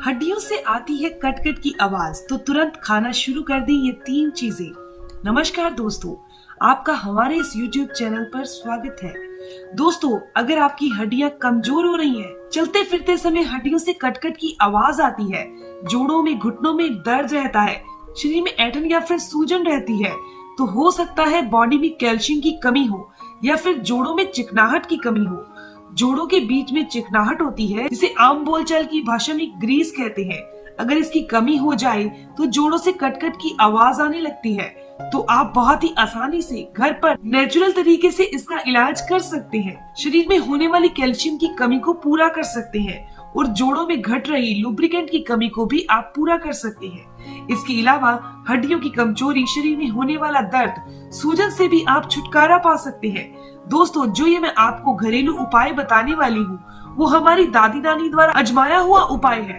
हड्डियों से आती है कट-कट की आवाज तो तुरंत खाना शुरू कर दी ये 3 चीजें। नमस्कार दोस्तों, आपका हमारे इस YouTube चैनल पर स्वागत है। दोस्तों, अगर आपकी हड्डियां कमजोर हो रही हैं, चलते फिरते समय हड्डियों से कट-कट की आवाज आती है, जोड़ों में घुटनों में दर्द रहता है, शरीर में ऐंठन या फिर सूजन रहती है, तो हो सकता है बॉडी में कैल्शियम की कमी हो या फिर जोड़ों में चिकनाहट की कमी हो। जोड़ों के बीच में चिकनाहट होती है जिसे आम बोलचाल की भाषा में ग्रीस कहते हैं। अगर इसकी कमी हो जाए तो जोड़ों से कटकट की आवाज आने लगती है। तो आप बहुत ही आसानी से घर पर नेचुरल तरीके से इसका इलाज कर सकते हैं। शरीर में होने वाली कैल्शियम की कमी को पूरा कर सकते हैं और जोड़ों में घट रही लुब्रिकेंट की कमी को भी आप पूरा कर सकते हैं। इसके अलावा हड्डियों की कमजोरी, शरीर में होने वाला दर्द, सूजन से भी आप छुटकारा पा सकते हैं। दोस्तों, जो ये मैं आपको घरेलू उपाय बताने वाली हूँ वो हमारी दादी नानी द्वारा आजमाया हुआ उपाय है।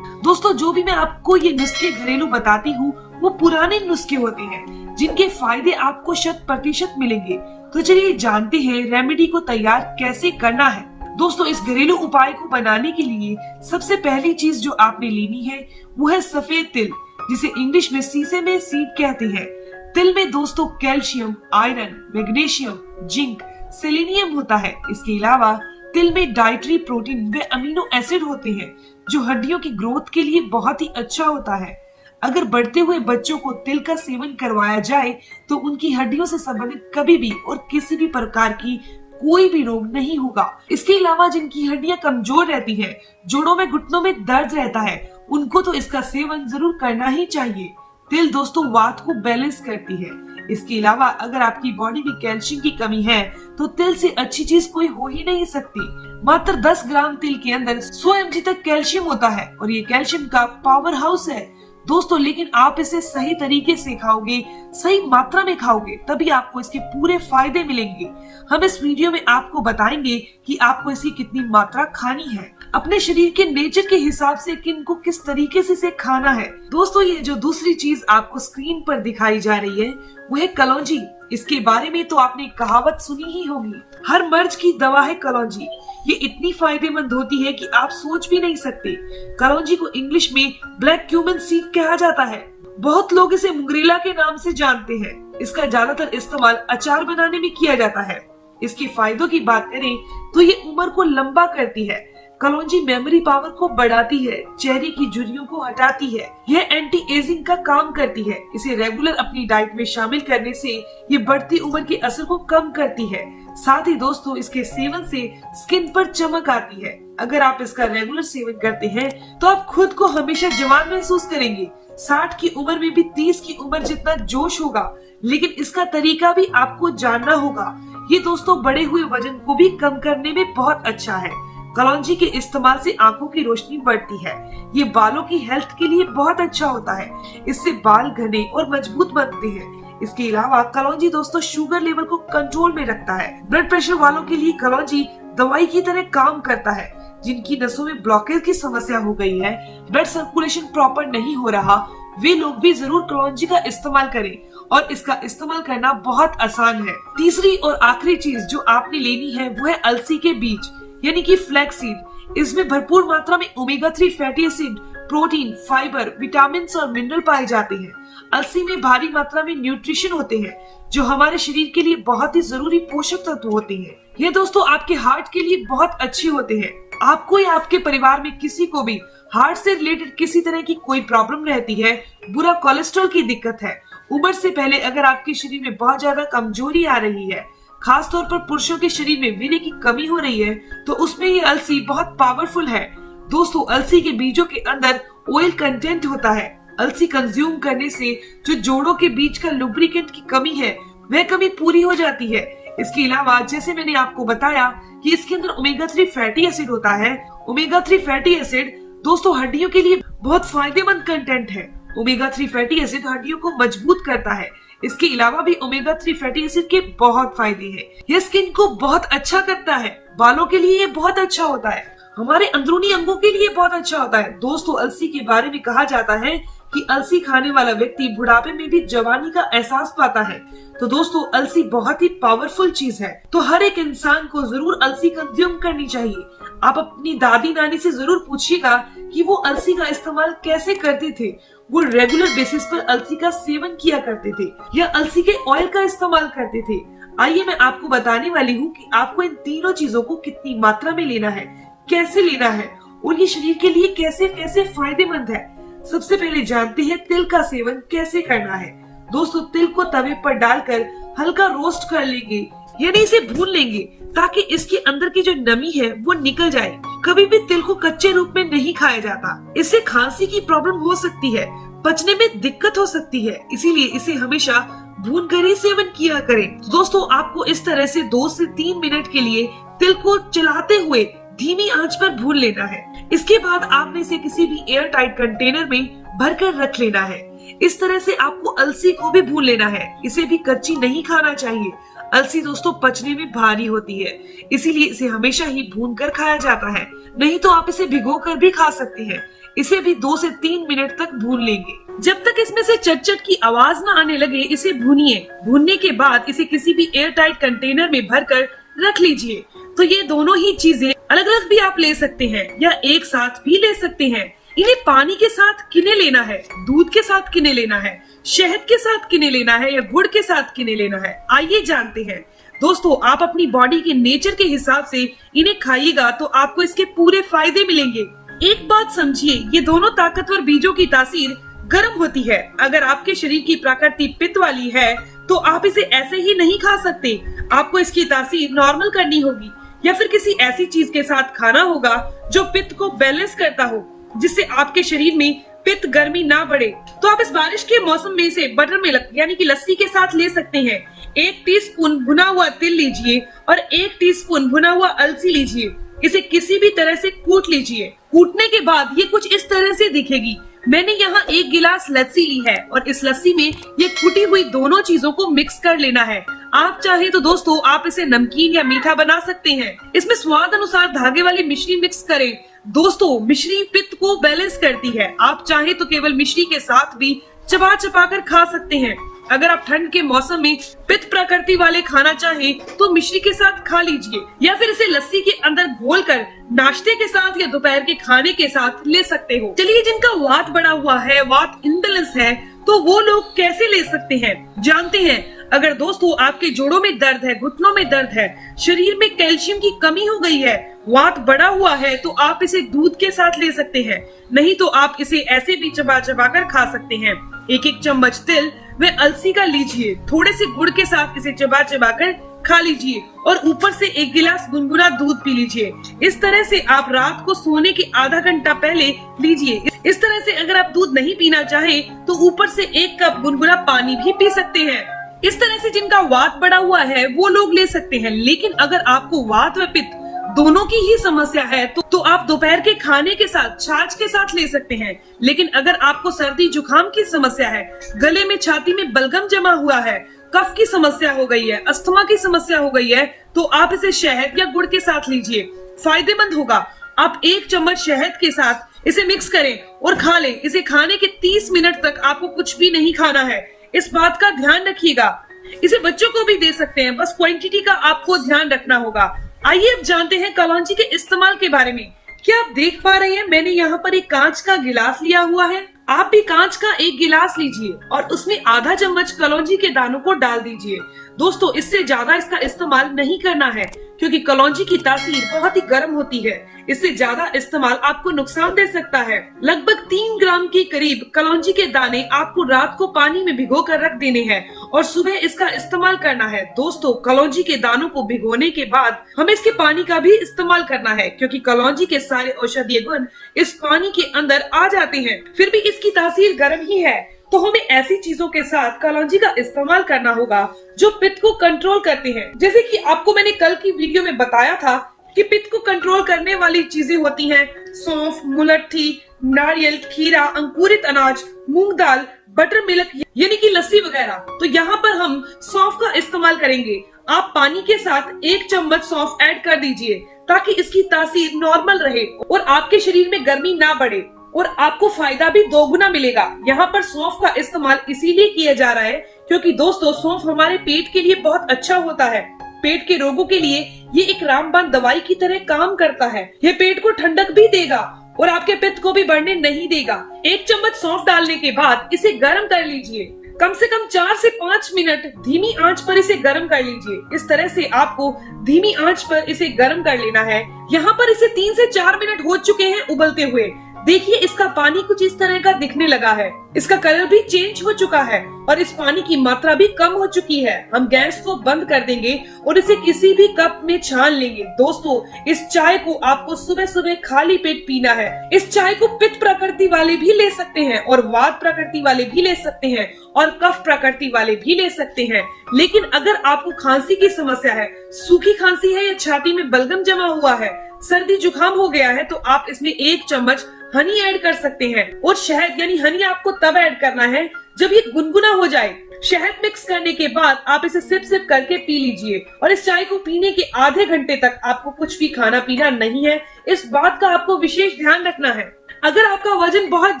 दोस्तों, जो भी मैं आपको ये नुस्खे घरेलू बताती हूँ वो पुराने नुस्खे होते हैं जिनके फायदे आपको 100% मिलेंगे। तो चलिए जानते हैं रेमेडी को तैयार कैसे करना है। दोस्तों, इस घरेलू उपाय को बनाने के लिए सबसे पहली चीज जो आपने लेनी है वो है सफेद तिल, जिसे इंग्लिश में सीसेमे सीड कहते हैं। तिल में दोस्तों calcium, iron, magnesium, zinc, selenium होता है। इसके अलावा तिल में डाइटरी प्रोटीन व अमीनो एसिड होते हैं जो हड्डियों की ग्रोथ के लिए बहुत ही अच्छा होता है। अगर बढ़ते हुए बच्चों को तिल का सेवन करवाया जाए तो उनकी हड्डियों से संबंधित कभी भी और किसी भी प्रकार की कोई भी रोग नहीं होगा। इसके अलावा जिनकी हड्डियां कमजोर रहती है, जोड़ों में घुटनों में दर्द रहता है, उनको तो इसका सेवन जरूर करना ही चाहिए। तिल दोस्तों वात को बैलेंस करती है। इसके अलावा अगर आपकी बॉडी में कैल्शियम की कमी है तो तिल से अच्छी चीज कोई हो ही नहीं सकती। मात्र 10 ग्राम तिल के अंदर 100 mg तक कैल्शियम होता है और ये कैल्शियम का पावर हाउस है दोस्तों। लेकिन आप इसे सही तरीके से खाओगे, सही मात्रा में खाओगे, तभी आपको इसके पूरे फायदे मिलेंगे। हम इस वीडियो में आपको बताएंगे कि आपको इसकी कितनी मात्रा खानी है, अपने शरीर के नेचर के हिसाब से किनको किस तरीके से इसे खाना है। दोस्तों, ये जो दूसरी चीज आपको स्क्रीन पर दिखाई जा रही है वो है कलौंजी। इसके बारे में तो आपने कहावत सुनी ही होगी, हर मर्ज की दवा है कलौंजी। ये इतनी फायदेमंद होती है कि आप सोच भी नहीं सकते। कलौंजी को इंग्लिश में ब्लैक क्यूमन सीड कहा जाता है। बहुत लोग इसे मुंगरेला के नाम से जानते हैं। इसका ज्यादातर इस्तेमाल अचार बनाने में किया जाता है। इसके फायदों की बात करें तो ये उम्र को लंबा करती है। कलौंजी मेमोरी पावर को बढ़ाती है, चेहरे की झुर्रियों को हटाती है, यह एंटी एजिंग का काम करती है। इसे रेगुलर अपनी डाइट में शामिल करने से ये बढ़ती उम्र के असर को कम करती है। साथ ही दोस्तों, इसके सेवन से स्किन पर चमक आती है। अगर आप इसका रेगुलर सेवन करते हैं तो आप खुद को हमेशा जवान महसूस करेंगे। 60 की उम्र में भी 30 की उम्र जितना जोश होगा, लेकिन इसका तरीका भी आपको जानना होगा। ये दोस्तों बड़े हुए वजन को भी कम करने में बहुत अच्छा है। कलौंजी के इस्तेमाल से आंखों की रोशनी बढ़ती है। ये बालों की हेल्थ के लिए बहुत अच्छा होता है। इससे बाल घने और मजबूत बनते हैं। इसके अलावा कलौंजी दोस्तों शुगर लेवल को कंट्रोल में रखता है। ब्लड प्रेशर वालों के लिए कलौंजी दवाई की तरह काम करता है। जिनकी नसों में ब्लॉकेज की समस्या हो गई है, ब्लड सर्कुलेशन प्रॉपर नहीं हो रहा, वे लोग भी जरूर कलौंजी का इस्तेमाल करें और इसका इस्तेमाल करना बहुत आसान है। तीसरी और आखिरी चीज जो आपने लेनी है वो है अलसी के बीज, यानी कि फ्लैक्सीड। इसमें भरपूर मात्रा में omega 3 fatty acid, protein, fibre, vitamin और मिनरल पाए जाते हैं। अलसी में भारी मात्रा में न्यूट्रिशन होते हैं जो हमारे शरीर के लिए बहुत ही जरूरी पोषक तत्व होते हैं। ये दोस्तों आपके हार्ट के लिए बहुत अच्छे होते हैं। आपको या आपके परिवार में किसी को भी हार्ट से रिलेटेड किसी तरह की कोई प्रॉब्लम रहती है, बुरा कोलेस्ट्रॉल की दिक्कत है, उम्र से पहले अगर आपके शरीर में बहुत ज्यादा कमजोरी आ रही है, खास तौर पर पुरुषों के शरीर में वीर्य की कमी हो रही है, तो उसमें ये अलसी बहुत पावरफुल है। दोस्तों, अलसी के बीजों के अंदर ऑयल कंटेंट होता है। अलसी कंज्यूम करने से जो जोड़ों के बीच का लुब्रिकेंट की कमी है वह कमी पूरी हो जाती है। इसके अलावा जैसे मैंने आपको बताया कि इसके अंदर ओमेगा 3 फैटी एसिड होता है। ओमेगा 3 फैटी एसिड दोस्तों हड्डियों के लिए बहुत फायदेमंद कंटेंट है। ओमेगा 3 फैटी एसिड हड्डियों को मजबूत करता है। इसके अलावा भी ओमेगा 3 फैटी एसिड के बहुत फायदे हैं। यह स्किन को बहुत अच्छा करता है, बालों के लिए ये बहुत अच्छा होता है, हमारे अंदरूनी अंगों के लिए बहुत अच्छा होता है। दोस्तों, अलसी के बारे में कहा जाता है कि अलसी खाने वाला व्यक्ति बुढ़ापे में भी जवानी का एहसास पाता है। तो दोस्तों, अलसी बहुत ही पावरफुल चीज है, तो हर एक इंसान को जरूर अलसी कंज्यूम करनी चाहिए। आप अपनी दादी नानी से जरूर पूछिएगा कि वो अलसी का इस्तेमाल कैसे करते थे। वो रेगुलर बेसिस पर अलसी का सेवन किया करते थे या अलसी के ऑयल का इस्तेमाल करते थे। आइए मैं आपको बताने वाली हूँ कि आपको इन तीनों चीजों को कितनी मात्रा में लेना है, कैसे लेना है और ये शरीर के लिए कैसे कैसे फायदेमंद है। सबसे पहले जानते हैं तिल का सेवन कैसे करना है। दोस्तों, तिल को तवे पर डालकर हल्का रोस्ट कर लेंगे, यानी इसे भून लेंगे ताकि इसके अंदर की जो नमी है वो निकल जाए। कभी भी तिल को कच्चे रूप में नहीं खाया जाता, इससे खांसी की प्रॉब्लम हो सकती है, पचने में दिक्कत हो सकती है, इसीलिए इसे हमेशा भून कर ही सेवन किया करें। दोस्तों, आपको इस तरह से 2 से 3 मिनट के लिए तिल को चलाते हुए धीमी आंच पर भून लेना है। इसके बाद आपने इसे किसी भी एयर टाइट कंटेनर में भरकर रख लेना है। इस तरह से आपको अलसी को भी भून लेना है, इसे भी कच्ची नहीं खाना चाहिए। अलसी दोस्तों पचने में भारी होती है, इसीलिए इसे हमेशा ही भून कर खाया जाता है, नहीं तो आप इसे भिगो कर भी खा सकते हैं। इसे भी 2 से 3 मिनट तक भून लेंगे। जब तक इसमें से चट-चट की आवाज ना आने लगे इसे भूनिए। भूनने के बाद इसे किसी भी एयर टाइट कंटेनर में भरकर रख लीजिए। तो ये दोनों ही चीजें अलग अलग भी आप ले सकते हैं या एक साथ भी ले सकते हैं। इन्हें पानी के साथ किने लेना है, दूध के साथ किने लेना है, शहद के साथ किने लेना है या गुड़ के साथ किने लेना है, आइए जानते हैं। दोस्तों, आप अपनी बॉडी के नेचर के हिसाब से इन्हें खाइएगा तो आपको इसके पूरे फायदे मिलेंगे। एक बात समझिए, ये दोनों ताकतवर बीजों की तासीर गर्म होती है। अगर आपके शरीर की प्रकृति पित्त वाली है तो आप इसे ऐसे ही नहीं खा सकते, आपको इसकी तासीर नॉर्मल करनी होगी या फिर किसी ऐसी चीज के साथ खाना होगा जो पित्त को बैलेंस करता हो, जिससे आपके शरीर में पित्त गर्मी ना बढ़े। तो आप इस बारिश के मौसम में इसे बटर मिल्क यानी कि लस्सी के साथ ले सकते हैं। 1 टीस्पून भुना हुआ तिल लीजिए और 1 टीस्पून भुना हुआ अलसी लीजिए। इसे किसी भी तरह से कूट लीजिए। कूटने के बाद ये कुछ इस तरह से दिखेगी। मैंने यहाँ 1 गिलास लस्सी ली है और इस लस्सी में ये कुटी हुई दोनों चीजों को मिक्स कर लेना है। आप चाहे तो दोस्तों आप इसे नमकीन या मीठा बना सकते हैं। इसमें स्वाद अनुसार धागे वाली मिश्री मिक्स करें। दोस्तों, मिश्री पित्त को बैलेंस करती है। आप चाहे तो केवल मिश्री के साथ भी चबा चबा कर खा सकते हैं। अगर आप ठंड के मौसम में पित्त प्रकृति वाले खाना चाहें तो मिश्री के साथ खा लीजिए या फिर इसे लस्सी के अंदर घोलकर नाश्ते के साथ या दोपहर के खाने के साथ ले सकते हो। चलिए, जिनका वात बढ़ा हुआ है, वात इम्बैलेंस है, तो वो लोग कैसे ले सकते हैं जानते हैं। अगर दोस्तों आपके जोड़ों में दर्द है, घुटनों में दर्द है, शरीर में कैल्शियम की कमी हो गई है, वात बढ़ा हुआ है, तो आप इसे दूध के साथ ले सकते हैं। नहीं तो आप इसे ऐसे भी चबा चबा कर खा सकते हैं। 1-1 चम्मच तिल व अलसी का लीजिए, थोड़े से गुड़ के साथ इसे चबा चबा कर खा लीजिए और ऊपर से 1 गिलास गुनगुना दूध पी लीजिए। इस तरह से आप रात को सोने के आधा घंटा पहले लीजिए। इस तरह से अगर आप दूध नहीं पीना चाहे तो ऊपर से 1 कप गुनगुना पानी भी पी सकते हैं। इस तरह से जिनका वात बढ़ा हुआ है वो लोग ले सकते हैं। लेकिन अगर आपको वात व पित्त दोनों की ही समस्या है तो आप दोपहर के खाने के साथ छाछ के साथ ले सकते हैं। लेकिन अगर आपको सर्दी जुकाम की समस्या है, गले में छाती में बलगम जमा हुआ है, कफ की समस्या हो गई है, अस्थमा की समस्या हो गई है, तो आप इसे शहद या गुड़ के साथ लीजिए, फायदेमंद होगा। आप 1 चम्मच शहद के साथ इसे मिक्स करें और खा लें। इसे खाने के 30 मिनट तक आपको कुछ भी नहीं खाना है, इस बात का ध्यान रखिएगा। इसे बच्चों को भी दे सकते हैं, बस क्वांटिटी का आपको ध्यान रखना होगा। आइए अब जानते हैं कलौंजी के इस्तेमाल के बारे में। क्या आप देख पा रहे हैं, मैंने यहाँ पर एक कांच का गिलास लिया हुआ है। आप भी कांच का 1 गिलास लीजिए और उसमें आधा चम्मच कलौंजी के दानों को डाल दीजिए। दोस्तों, इससे ज्यादा इसका इस्तेमाल नहीं करना है क्योंकि कलौंजी की तासीर बहुत ही गर्म होती है। इससे ज्यादा इस्तेमाल आपको नुकसान दे सकता है। लगभग 3 ग्राम के करीब कलौंजी के दाने आपको रात को पानी में भिगो कर रख देने हैं और सुबह इसका इस्तेमाल करना है। दोस्तों, कलौंजी के दानों को भिगोने के बाद हमें इसके पानी का भी इस्तेमाल करना है क्योंकि कलौंजी के सारे औषधीय गुण इस पानी के अंदर आ जाते हैं। फिर भी इसकी तासीर गर्म ही है, तो हमें ऐसी चीजों के साथ कलौंजी का इस्तेमाल करना होगा जो पित्त को कंट्रोल करते हैं। जैसे कि आपको मैंने कल की वीडियो में बताया था कि पित्त को कंट्रोल करने वाली चीजें होती हैं सौंफ, मुलट्ठी, नारियल, खीरा, अंकुरित अनाज, मूंग दाल, बटर मिल्क यानी कि लस्सी वगैरह। तो यहाँ पर हम सौंफ का इस्तेमाल करेंगे। आप पानी के साथ 1 चम्मच सौंफ ऐड कर दीजिए ताकि इसकी तासीर नॉर्मल रहे और आपके शरीर में गर्मी ना बढ़े। और आपको फायदा भी दोगुना मिलेगा। यहाँ पर सौंफ का इस्तेमाल इसीलिए किया जा रहा है क्योंकि दोस्तों सौंफ हमारे पेट के लिए बहुत अच्छा होता है। पेट के रोगों के लिए ये एक रामबाण दवाई की तरह काम करता है। ये पेट को ठंडक भी देगा और आपके पित्त को भी बढ़ने नहीं देगा। 1 चम्मच सौंफ डालने के बाद इसे गर्म कर लीजिए। कम से कम 4 से 5 मिनट धीमी आंच पर इसे गर्म कर लीजिए। इस तरह से आपको धीमी आंच पर इसे गर्म कर लेना है। यहाँ पर इसे 3 से 4 मिनट हो चुके हैं उबलते हुए। देखिए इसका पानी कुछ इस तरह का दिखने लगा है। इसका कलर भी चेंज हो चुका है और इस पानी की मात्रा भी कम हो चुकी है। हम गैस को बंद कर देंगे और इसे किसी भी कप में छान लेंगे। दोस्तों इस चाय को आपको सुबह सुबह खाली पेट पीना है। इस चाय को पित्त प्रकृति वाले भी ले सकते हैं और वात प्रकृति वाले भी ले सकते हैं और कफ प्रकृति वाले भी ले सकते हैं। लेकिन अगर आपको खांसी की समस्या है, सूखी खांसी है या छाती में बलगम जमा हुआ है, सर्दी जुकाम हो गया है, तो आप इसमें 1 चम्मच हनी ऐड कर सकते हैं। और शहद यानी हनी आपको तब ऐड करना है जब ये गुनगुना हो जाए। शहद मिक्स करने के बाद आप इसे सिप सिप करके पी लीजिए। और इस चाय को पीने के आधे घंटे तक आपको कुछ भी खाना पीना नहीं है। इस बात का आपको विशेष ध्यान रखना है। अगर आपका वजन बहुत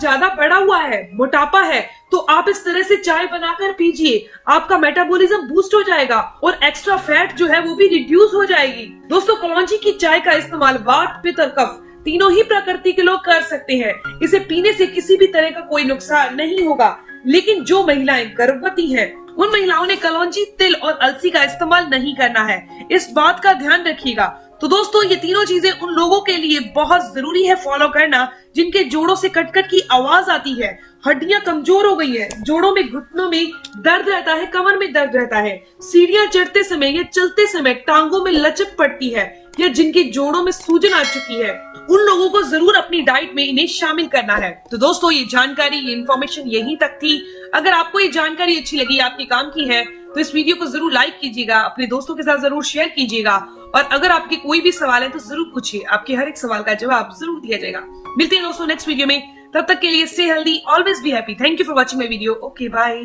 ज्यादा बढ़ा हुआ है, मोटापा है, तो आप इस तरह से चाय बनाकर पीजिए। आपका मेटाबॉलिज्म बूस्ट हो जाएगा और एक्स्ट्रा फैट जो है वो भी रिड्यूस हो जाएगी। दोस्तों कलौंजी की चाय का इस्तेमाल वात, पित्त और कफ तीनों ही प्रकृति के लोग कर सकते हैं। इसे पीने से किसी भी तरह का कोई नुकसान नहीं होगा। लेकिन जो महिलाएं गर्भवती हैं, उन महिलाओं ने कलौंजी, तिल और अलसी का इस्तेमाल नहीं करना है। इस बात का ध्यान रखिएगा। तो दोस्तों ये तीनों चीजें उन लोगों के लिए बहुत जरूरी है फॉलो करना जिनके जोड़ों से कटकट की आवाज आती है, हड्डियां कमजोर हो गई है, जोड़ों में, घुटनों में दर्द रहता है, कमर में दर्द रहता है, सीढ़ियां चढ़ते समय या चलते समय टांगों में लचक पड़ती है या जिनके जोड़ों में सूजन आ चुकी है, उन लोगों को जरूर अपनी डाइट में इन्हें शामिल करना है। तो दोस्तों ये जानकारी, ये इन्फॉर्मेशन यहीं तक थी। अगर आपको ये जानकारी अच्छी लगी, आपके काम की है, तो इस वीडियो को जरूर लाइक कीजिएगा, अपने दोस्तों के साथ जरूर शेयर कीजिएगा और अगर आपके कोई भी सवाल है तो जरूर पूछिए। आपके हर एक सवाल का जवाब जरूर दिया जाएगा। मिलते हैं दोस्तों नेक्स्ट वीडियो में। तब तक के लिए stay healthy, always be happy. Thank you for watching my video. Okay bye.